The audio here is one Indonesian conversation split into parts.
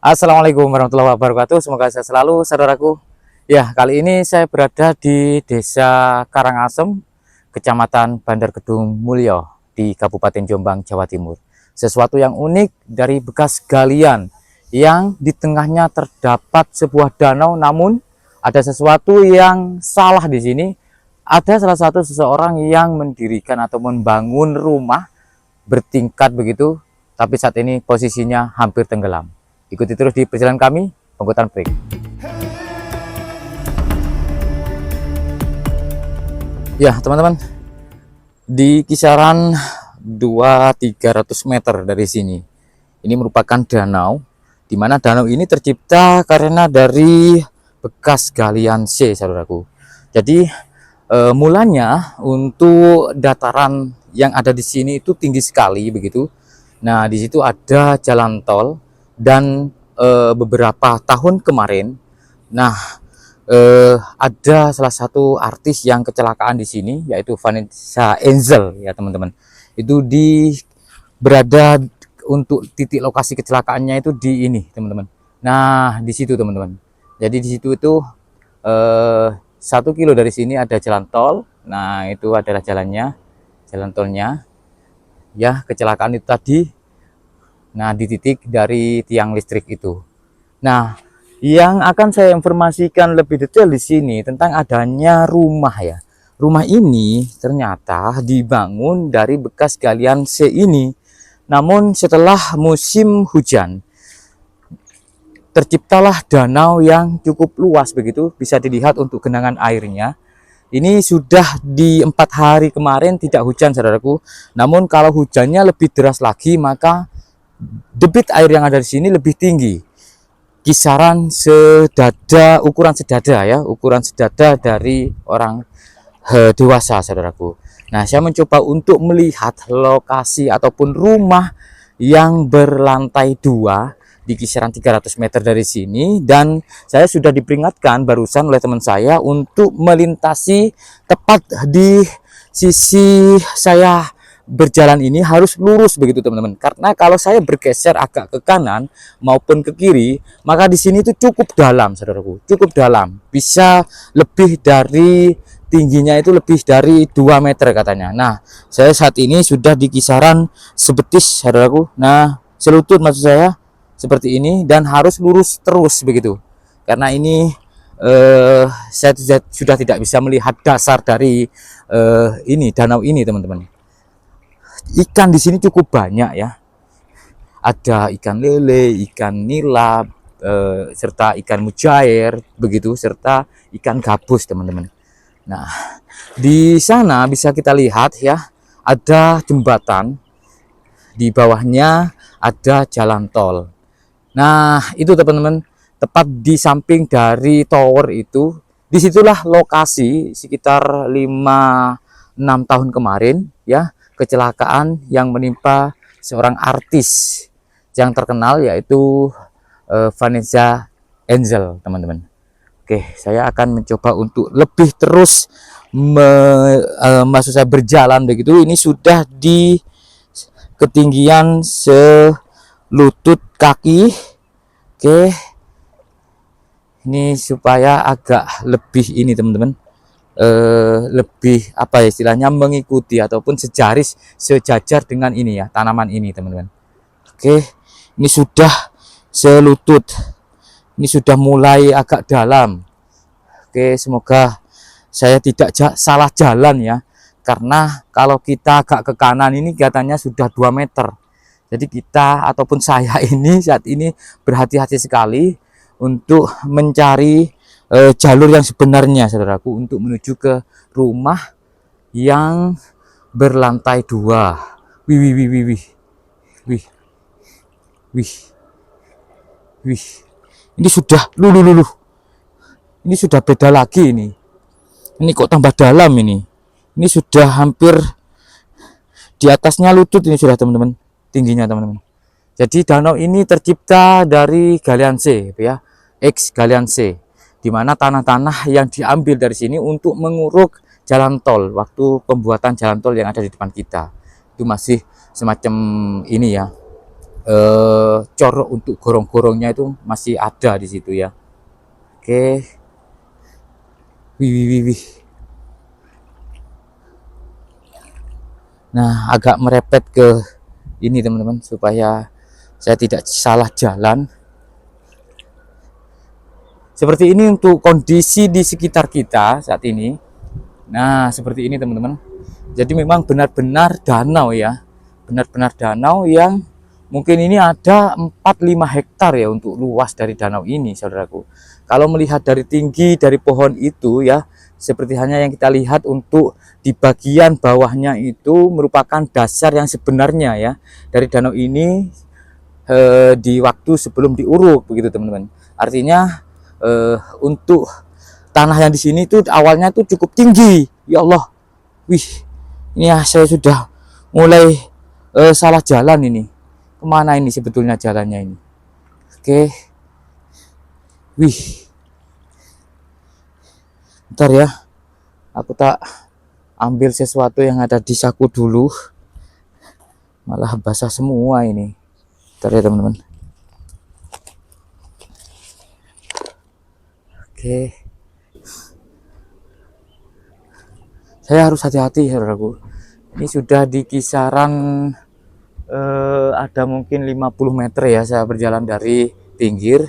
Assalamualaikum warahmatullahi wabarakatuh. Semoga sehat selalu, saudaraku. Ya, kali ini saya berada di Desa Karangasem, Kecamatan Bandar Kedung Mulyo, di Kabupaten Jombang, Jawa Timur. Sesuatu yang unik dari bekas galian yang di tengahnya terdapat sebuah danau, namun ada sesuatu yang salah di sini. Ada salah satu seseorang yang mendirikan atau membangun rumah bertingkat begitu, tapi saat ini posisinya hampir tenggelam. Ikuti terus di perjalanan kami, Penghutan Break. Ya, teman-teman, di kisaran 200-300 meter dari sini, ini merupakan danau, di mana danau ini tercipta karena dari bekas galian C, saudaraku. Jadi, mulanya untuk dataran yang ada di sini itu tinggi sekali, begitu. Nah, di situ ada jalan tol. Dan beberapa tahun kemarin, ada salah satu artis yang kecelakaan di sini, yaitu Vanessa Angel, ya teman-teman. Itu berada untuk titik lokasi kecelakaannya itu di ini, teman-teman. Nah, di situ, teman-teman. Jadi di situ itu 1 kilo dari sini ada jalan tol. Nah, itu adalah jalannya, jalan tolnya. Ya, kecelakaan itu tadi. Nah, di titik dari tiang listrik itu. Nah, yang akan saya informasikan lebih detail di sini tentang adanya rumah ya. Rumah ini ternyata dibangun dari bekas galian C ini. Namun setelah musim hujan, terciptalah danau yang cukup luas begitu. Bisa dilihat untuk genangan airnya. Ini sudah di 4 hari kemarin tidak hujan, saudaraku. Namun kalau hujannya lebih deras lagi, maka debit air yang ada di sini lebih tinggi, kisaran ukuran sedada dari orang dewasa, saudaraku. Nah, saya mencoba untuk melihat lokasi ataupun rumah yang berlantai 2 di kisaran 300 meter dari sini, dan saya sudah diperingatkan barusan oleh teman saya untuk melintasi tepat di sisi saya berjalan ini harus lurus begitu, teman-teman. Karena kalau saya bergeser agak ke kanan maupun ke kiri, maka di sini itu cukup dalam, saudaraku. Cukup dalam. Bisa lebih dari tingginya itu lebih dari 2 meter katanya. Nah, saya saat ini sudah di kisaran sebetis, saudaraku. Nah, selutut maksud saya seperti ini, dan harus lurus terus begitu. Karena ini saya sudah tidak bisa melihat dasar dari danau ini, teman-teman. Ikan di sini cukup banyak ya. Ada ikan lele, ikan nila, serta ikan mujair begitu, serta ikan gabus, teman-teman. Nah, di sana bisa kita lihat ya, ada jembatan, di bawahnya ada jalan tol. Nah, itu teman-teman, tepat di samping dari tower itu, disitulah lokasi sekitar 5-6 tahun kemarin ya, kecelakaan yang menimpa seorang artis yang terkenal, yaitu Vanessa Angel, teman-teman. Oke, saya akan mencoba untuk lebih terus maksud saya berjalan begitu. Ini sudah di ketinggian selutut kaki. Oke, ini supaya agak lebih ini, teman-teman, lebih apa ya istilahnya, mengikuti ataupun sejajar dengan ini ya, tanaman ini, teman-teman. Oke, ini sudah selutut, ini sudah mulai agak dalam. Oke, semoga saya tidak salah jalan ya, karena kalau kita agak ke kanan ini katanya sudah 2 meter. Jadi kita ataupun saya ini saat ini berhati-hati sekali untuk mencari jalur yang sebenarnya, saudaraku, untuk menuju ke rumah yang berlantai 2. Wih, wih, wih, wih, wih, wih, wih. Ini sudah lulu. Ini sudah beda lagi ini. Ini kok tambah dalam ini. Ini sudah hampir di atasnya lutut ini sudah, teman-teman. Tingginya, teman-teman. Jadi danau ini tercipta dari galian C ya, X galian C, di mana tanah-tanah yang diambil dari sini untuk menguruk jalan tol waktu pembuatan jalan tol yang ada di depan kita. Itu masih semacam ini ya, corok untuk gorong-gorongnya itu masih ada di situ ya. Oke. Wih. Nah, agak merepet ke ini teman-teman supaya saya tidak salah jalan. Seperti ini untuk kondisi di sekitar kita saat ini. Nah, seperti ini teman-teman. Jadi memang benar-benar danau ya. Benar-benar danau yang mungkin ini ada 4-5 hektar ya untuk luas dari danau ini, saudaraku. Kalau melihat dari tinggi dari pohon itu ya, seperti hanya yang kita lihat untuk di bagian bawahnya itu merupakan dasar yang sebenarnya ya dari danau ini di waktu sebelum diuruk begitu teman-teman. Artinya untuk tanah yang di sini itu awalnya itu cukup tinggi. Ya Allah, wih, ini ya saya sudah mulai salah jalan ini. Kemana ini sebetulnya jalannya ini? Oke, wih, bentar ya, aku tak ambil sesuatu yang ada di saku dulu, malah basah semua ini. Bentar ya teman-teman. Oke, saya harus hati-hati saudaraku. Ini sudah di kisaran ada mungkin 50 meter ya saya berjalan dari pinggir,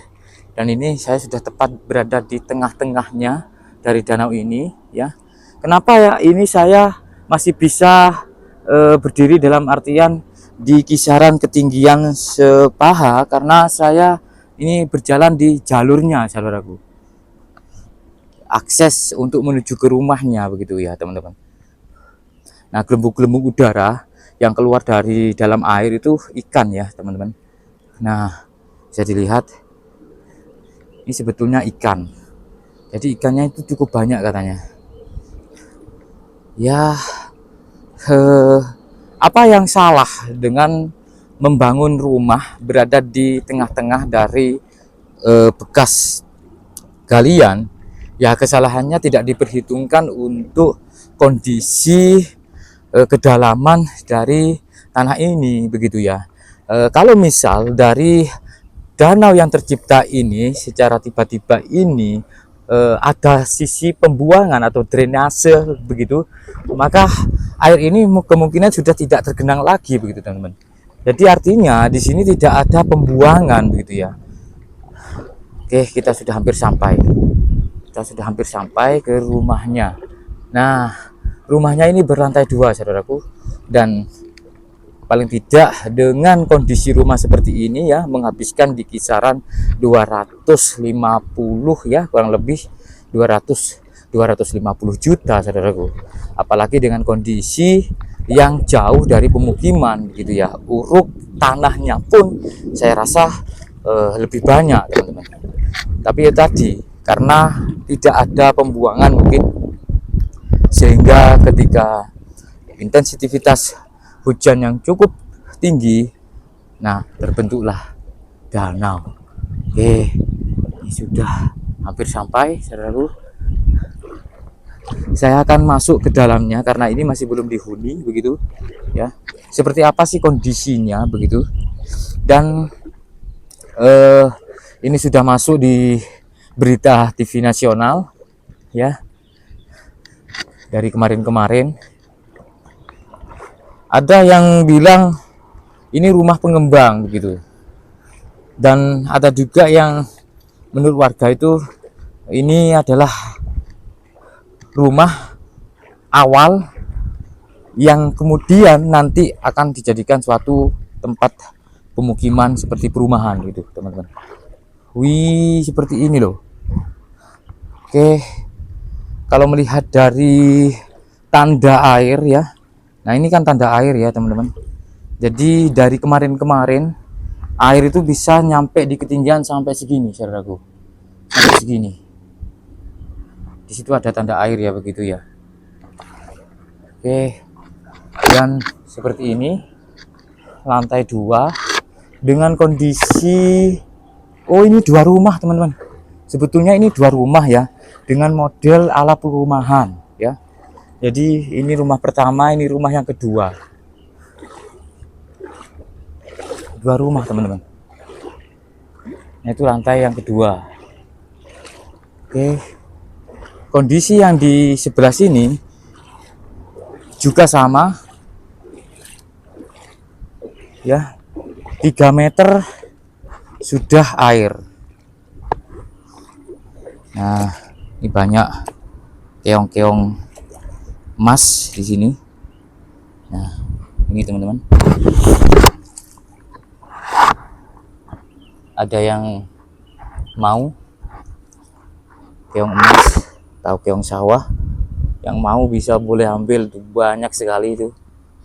dan ini saya sudah tepat berada di tengah-tengahnya dari danau ini ya. Kenapa ya ini saya masih bisa berdiri dalam artian di kisaran ketinggian sepaha, karena saya ini berjalan di jalurnya saudaraku, akses untuk menuju ke rumahnya begitu ya teman-teman. Nah, gelembung-gelembung udara yang keluar dari dalam air itu ikan ya teman-teman. Nah, bisa dilihat ini sebetulnya ikan. Jadi ikannya itu cukup banyak katanya ya. Apa yang salah dengan membangun rumah berada di tengah-tengah dari bekas galian ya? Kesalahannya tidak diperhitungkan untuk kondisi kedalaman dari tanah ini begitu ya. Kalau misal dari danau yang tercipta ini secara tiba-tiba ini ada sisi pembuangan atau drainase begitu, maka air ini kemungkinan sudah tidak tergenang lagi begitu teman-teman. Jadi artinya di sini tidak ada pembuangan begitu ya. Oke, kita sudah hampir sampai. Kita sudah hampir sampai ke rumahnya. Nah, rumahnya ini berlantai 2 saudaraku, dan paling tidak dengan kondisi rumah seperti ini ya menghabiskan di kisaran 250 ya, kurang lebih 250 juta saudaraku. Apalagi dengan kondisi yang jauh dari pemukiman gitu ya, uruk tanahnya pun saya rasa lebih banyak teman-teman. Tapi ya tadi, karena tidak ada pembuangan mungkin, sehingga ketika intensitas hujan yang cukup tinggi, nah terbentuklah danau. Oke, ini sudah hampir sampai saudaraku. Saya akan masuk ke dalamnya karena ini masih belum dihuni begitu ya. Seperti apa sih kondisinya begitu. Dan ini sudah masuk di berita TV nasional ya. Dari kemarin-kemarin ada yang bilang ini rumah pengembang begitu, dan ada juga yang menurut warga itu ini adalah rumah awal yang kemudian nanti akan dijadikan suatu tempat pemukiman seperti perumahan gitu teman-teman. Wih, seperti ini loh. Oke, kalau melihat dari tanda air ya, nah ini kan tanda air ya teman-teman. Jadi dari kemarin-kemarin air itu bisa nyampe di ketinggian sampai segini saudaraku, sampai segini. Di situ ada tanda air ya begitu ya. Oke, dan seperti ini lantai 2 dengan kondisi, oh ini 2 rumah teman-teman. Sebetulnya ini 2 rumah ya, dengan model ala perumahan ya. Jadi ini rumah pertama, ini rumah yang kedua. 2 rumah teman-teman. Nah, itu lantai yang kedua. Oke, kondisi yang di sebelah sini juga sama ya, 3 meter sudah air. Nah, ini banyak keong-keong emas di sini. Nah, ini teman-teman, ada yang mau keong emas atau keong sawah, yang mau bisa boleh ambil tuh, banyak sekali itu.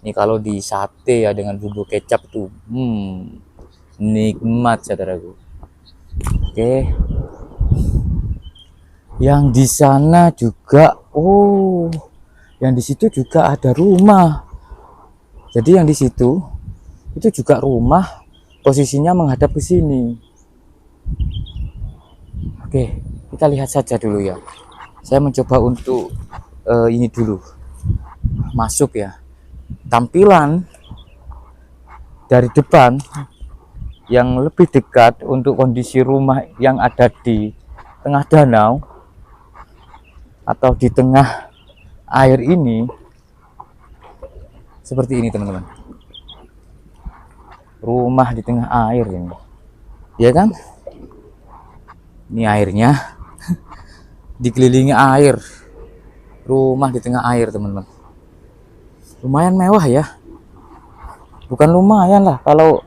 Ini kalau di sate ya dengan bumbu kecap tuh, nikmat saudaraku. Oke, yang di sana juga, yang di situ juga ada rumah. Jadi yang di situ itu juga rumah, posisinya menghadap ke sini. Oke, kita lihat saja dulu ya. Saya mencoba untuk ini dulu masuk ya. Tampilan dari depan yang lebih dekat untuk kondisi rumah yang ada di tengah danau atau di tengah air ini seperti ini teman-teman. Rumah di tengah air ini, ya kan? Ini airnya dikelilingi air, rumah di tengah air teman-teman. Lumayan mewah ya, bukan lumayan lah, kalau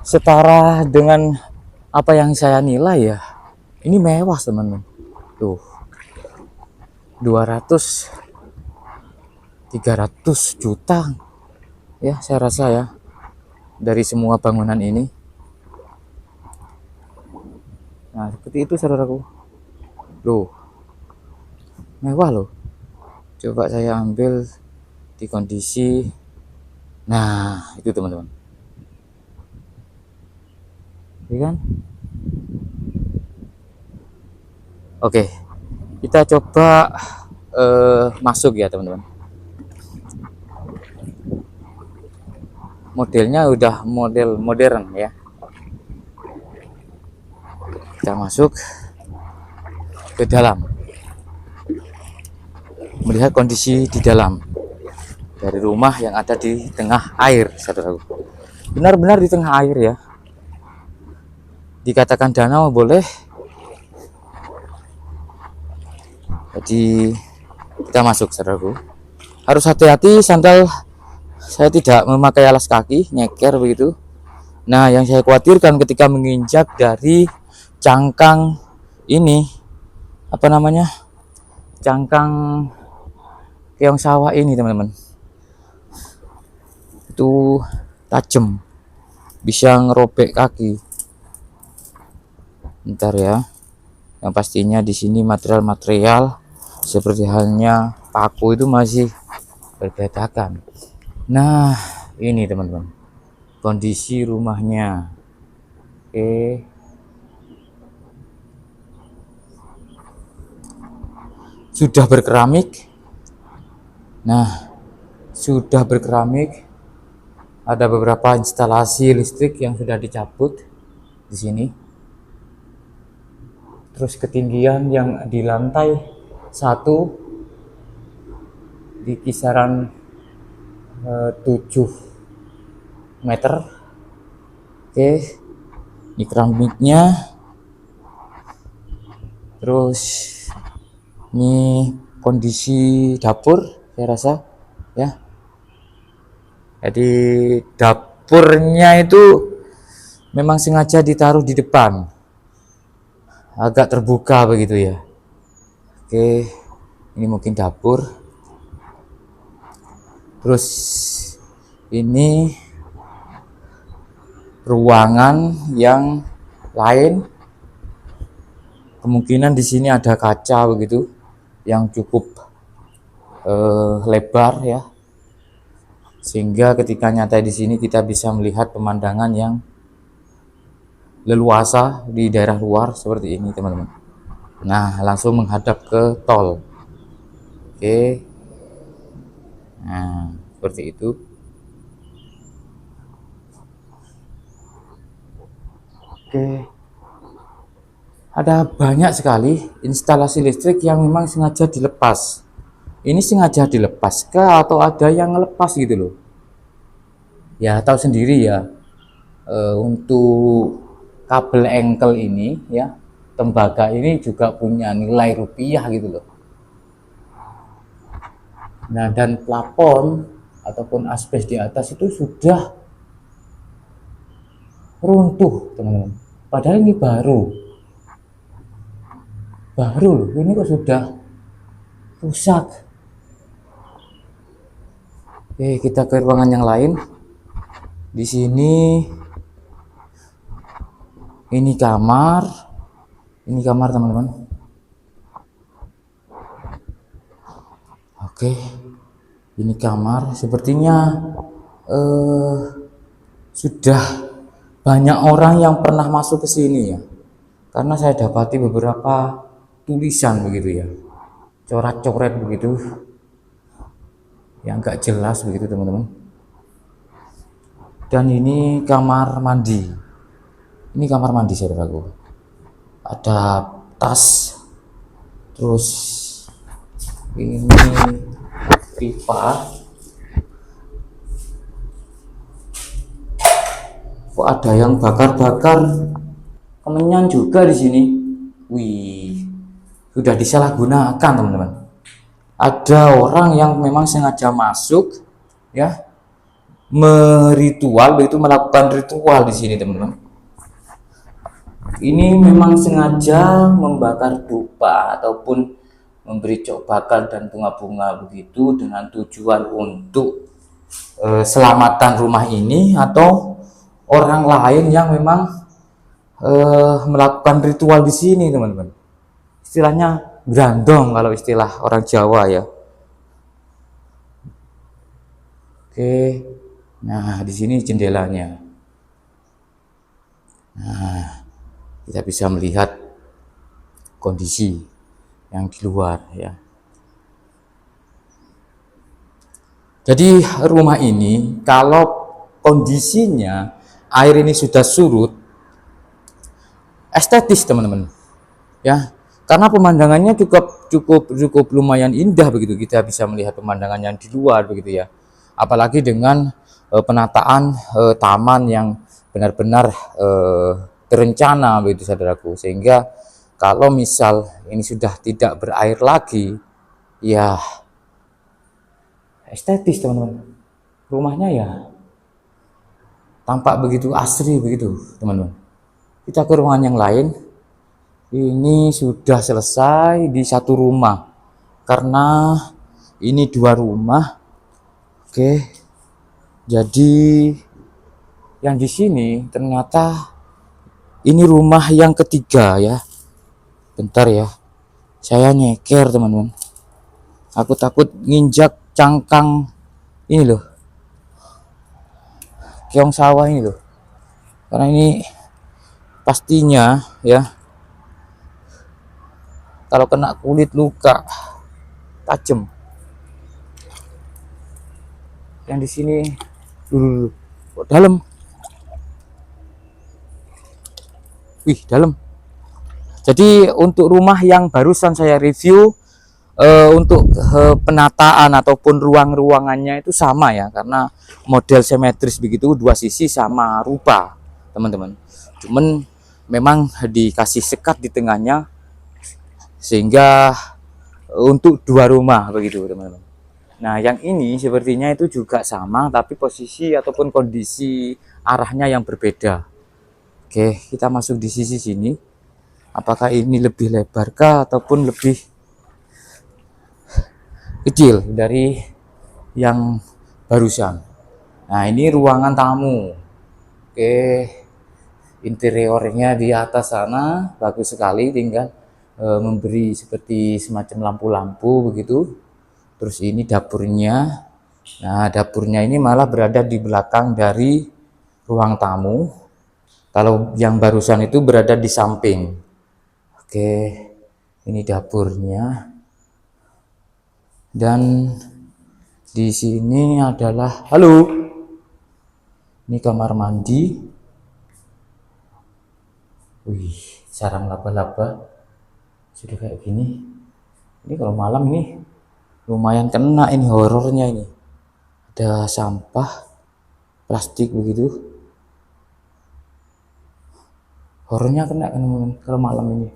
setara dengan apa yang saya nilai ya, ini mewah teman-teman. Tuh, 200 300 juta ya, saya rasa ya, dari semua bangunan ini. Nah, seperti itu saudaraku. Loh, mewah loh. Coba saya ambil di kondisi, nah itu teman-teman, ya kan? Oke, kita coba masuk ya teman-teman. Modelnya udah model modern ya. Kita masuk ke dalam, melihat kondisi di dalam dari rumah yang ada di tengah air saudaraku. Benar-benar di tengah air ya, dikatakan danau boleh. Jadi kita masuk saudaraku, harus hati-hati, sandal saya tidak memakai alas kaki, nyeker begitu. Nah, yang saya khawatirkan ketika menginjak dari cangkang ini, apa namanya, cangkang keong sawah ini teman-teman, itu tajam, bisa ngerobek kaki. Bentar ya, yang pastinya di sini material-material seperti halnya paku itu masih berbetakan. Nah, ini teman-teman, kondisi rumahnya. Oke, sudah berkeramik. Nah, sudah berkeramik. Ada beberapa instalasi listrik yang sudah dicabut di sini. Terus ketinggian yang di lantai 1 di kisaran 7 meter. Oke, ini keramiknya. Terus ini kondisi dapur saya rasa ya. Jadi dapurnya itu memang sengaja ditaruh di depan, agak terbuka begitu ya. Oke, ini mungkin dapur. Terus ini ruangan yang lain, kemungkinan di sini ada kaca begitu yang cukup lebar ya, sehingga ketika nyata di sini kita bisa melihat pemandangan yang leluasa di daerah luar seperti ini teman-teman. Nah, langsung menghadap ke tol. Oke, nah seperti itu. Oke, ada banyak sekali instalasi listrik yang memang sengaja dilepas. Ini sengaja dilepas kah atau ada yang ngelepas gitu loh? Ya tahu sendiri ya, untuk kabel engkel ini ya, tembaga ini juga punya nilai rupiah gitu loh. Nah, dan plafon ataupun asbes di atas itu sudah runtuh teman-teman, padahal ini baru loh, ini kok sudah rusak. Oke, kita ke ruangan yang lain. Di sini ini kamar teman-teman. Oke, ini kamar. Sepertinya sudah banyak orang yang pernah masuk ke sini ya, karena saya dapati beberapa tulisan begitu ya, coret-coret begitu yang enggak jelas begitu teman-teman. Dan ini kamar mandi. Ini kamar mandi saudaraku. Ada tas, terus ini pipa. Kok ada yang bakar-bakar kemenyan juga di sini. Wih, sudah disalahgunakan teman-teman. Ada orang yang memang sengaja masuk ya, meritual, begitu melakukan ritual di sini teman-teman. Ini memang sengaja membakar dupa ataupun memberi cok bakal dan bunga-bunga begitu dengan tujuan untuk selamatan rumah ini atau orang lain yang memang melakukan ritual di sini teman-teman. Istilahnya grandong kalau istilah orang Jawa ya. Oke, nah di sini jendelanya. Nah, kita bisa melihat kondisi yang di luar ya. Jadi rumah ini kalau kondisinya air ini sudah surut, estetis teman-teman ya, karena pemandangannya cukup lumayan indah begitu. Kita bisa melihat pemandangan yang di luar begitu ya, apalagi dengan penataan taman yang benar-benar terencana begitu saudaraku, sehingga kalau misal ini sudah tidak berair lagi ya estetis teman-teman, rumahnya ya tampak begitu asri begitu teman-teman. Kita ke ruangan yang lain. Ini sudah selesai di satu rumah, karena ini dua rumah. Oke, jadi yang di sini ternyata ini rumah yang ketiga ya. Bentar ya, saya nyeker teman-teman, aku takut nginjak cangkang ini loh, keong sawah ini loh, karena ini pastinya ya kalau kena kulit luka tajam. Yang di sini dulu kok dalam, wih dalam. Jadi untuk rumah yang barusan saya review, untuk penataan ataupun ruang-ruangannya itu sama ya, karena model simetris begitu, dua sisi sama rupa teman-teman. Cuman memang dikasih sekat di tengahnya sehingga untuk dua rumah begitu teman-teman. Nah yang ini sepertinya itu juga sama, tapi posisi ataupun kondisi arahnya yang berbeda. Oke, kita masuk di sisi sini. Apakah ini lebih lebarkah ataupun lebih kecil dari yang barusan? Nah ini ruangan tamu. Oke, interiornya di atas sana bagus sekali, tinggal memberi seperti semacam lampu-lampu begitu. Terus ini dapurnya. Nah dapurnya ini malah berada di belakang dari ruang tamu, kalau yang barusan itu berada di samping. Oke, ini dapurnya. Dan Di sini adalah, halo, ini kamar mandi. Wih, sarang laba-laba sudah kayak gini. Ini kalau malam ini lumayan kena ini horornya ini. Ada sampah plastik begitu. Horornya kena kan teman-teman kalau malam ini.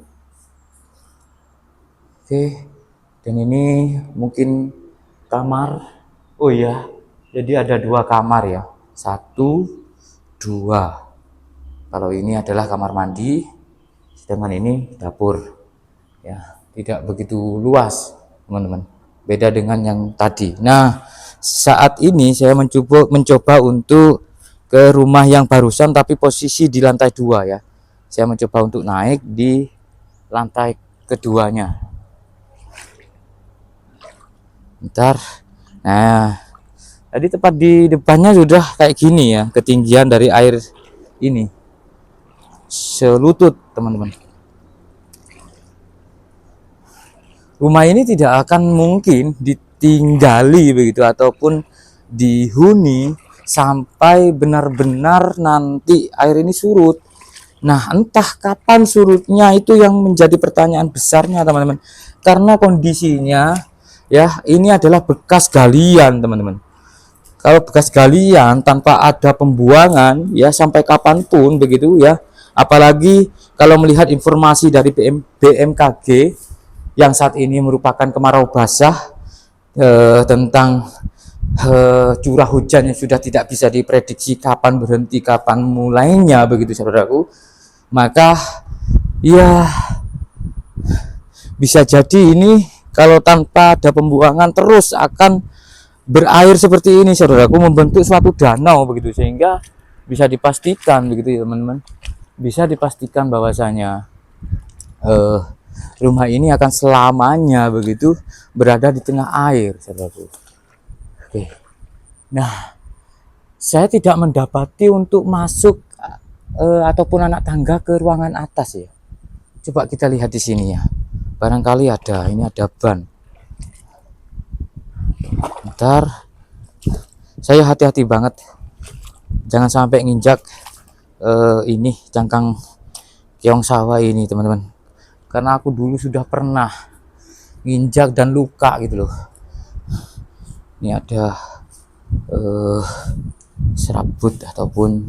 Oke, dan ini mungkin kamar. Oh iya, jadi ada 2 kamar ya. 1, 2. Kalau ini adalah kamar mandi, sedangkan ini dapur. Ya, tidak begitu luas, teman-teman. Beda dengan yang tadi. Nah, saat ini saya mencoba untuk ke rumah yang barusan, tapi posisi di lantai 2 ya. Saya mencoba untuk naik di lantai keduanya. Bentar. Nah, tadi tepat di depannya sudah kayak gini ya, ketinggian dari air ini selutut, teman-teman. Rumah ini tidak akan mungkin ditinggali begitu ataupun dihuni sampai benar-benar nanti air ini surut. Nah, entah kapan surutnya itu yang menjadi pertanyaan besarnya, teman-teman. Karena kondisinya ya, ini adalah bekas galian, teman-teman. Kalau bekas galian tanpa ada pembuangan ya sampai kapanpun begitu ya. Apalagi kalau melihat informasi dari BMKG yang saat ini merupakan kemarau basah, tentang curah hujan yang sudah tidak bisa diprediksi kapan berhenti, kapan mulainya begitu saudaraku. Maka ya bisa jadi ini kalau tanpa ada pembuangan terus akan berair seperti ini saudaraku, membentuk suatu danau begitu, sehingga bisa dipastikan begitu ya teman-teman, bisa dipastikan bahwasanya rumah ini akan selamanya begitu berada di tengah air saudaraku. Oke, nah saya tidak mendapati untuk masuk ataupun anak tangga ke ruangan atas ya. Coba kita lihat di sini ya, barangkali ada, ini ada ban. Bentar, saya hati-hati banget, jangan sampai nginjak ini cangkang keong sawah ini teman-teman, karena aku dulu sudah pernah nginjak dan luka gitu loh. Ini ada serabut ataupun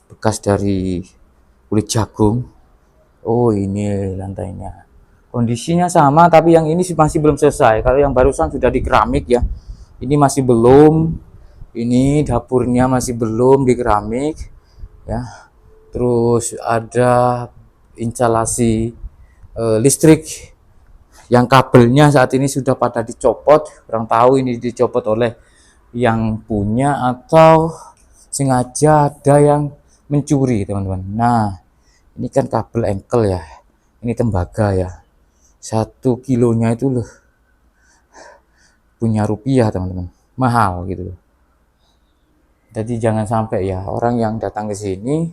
bekas dari kulit jagung. Oh, ini lantainya kondisinya sama, tapi yang ini masih belum selesai. Kalau yang barusan sudah di keramik ya, ini masih belum. Ini dapurnya masih belum di keramik ya. Terus ada instalasi listrik yang kabelnya saat ini sudah pada dicopot. Kurang tahu ini dicopot oleh yang punya atau sengaja ada yang mencuri, teman-teman. Nah, ini kan kabel engkel ya, ini tembaga ya, 1 kilonya itu loh punya rupiah teman-teman, mahal gitu loh. Jadi jangan sampai ya orang yang datang ke sini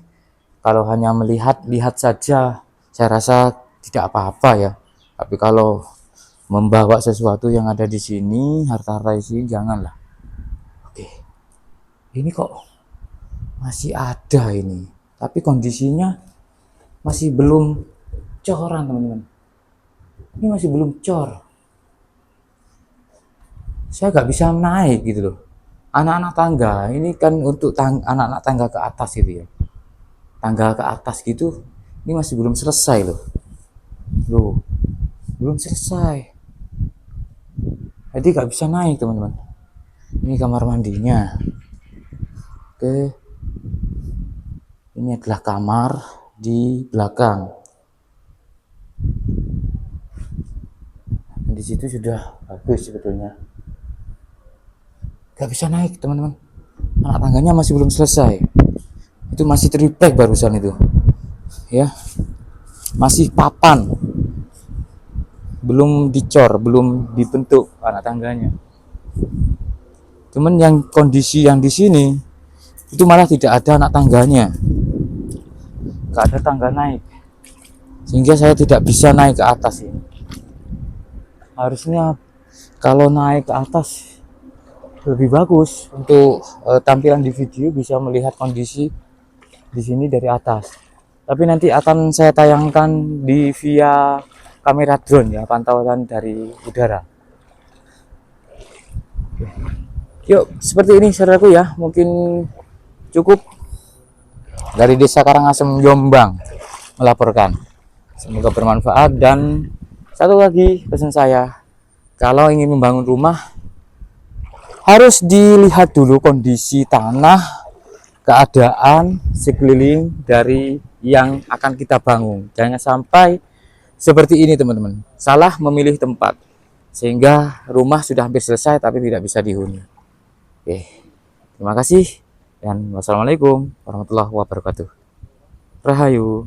kalau hanya melihat saja, saya rasa tidak apa-apa ya. Tapi kalau membawa sesuatu yang ada di sini, harta-harta di sini, janganlah. Oke, ini kok masih ada ini, tapi kondisinya masih belum coran teman-teman. Ini masih belum cor. Saya nggak bisa naik gitu loh. Anak-anak tangga ini kan untuk anak-anak tangga ke atas gitu ya. Tangga ke atas gitu, ini masih belum selesai loh. Loh, belum selesai. Jadi nggak bisa naik teman-teman. Ini kamar mandinya. Oke, ini adalah kamar di belakang. Di situ sudah bagus sebetulnya. Gak bisa naik teman-teman. Anak tangganya masih belum selesai. Itu masih triplek barusan itu. Ya, masih papan. Belum dicor, belum dibentuk anak tangganya. Cuman yang kondisi yang di sini itu malah tidak ada anak tangganya. Gak ada tangga naik. Sehingga saya tidak bisa naik ke atas ini. Harusnya kalau naik ke atas lebih bagus untuk tampilan di video, bisa melihat kondisi di sini dari atas. Tapi nanti akan saya tayangkan di via kamera drone ya, pantauan dari udara. Yuk, seperti ini saudaraku ya, mungkin cukup dari Desa Karangasem, Jombang melaporkan. Semoga bermanfaat. Dan satu lagi pesan saya, kalau ingin membangun rumah harus dilihat dulu kondisi tanah, keadaan sekeliling dari yang akan kita bangun. Jangan sampai seperti ini teman-teman, salah memilih tempat sehingga rumah sudah hampir selesai tapi tidak bisa dihuni. Oke, terima kasih dan wassalamualaikum warahmatullahi wabarakatuh. Rahayu.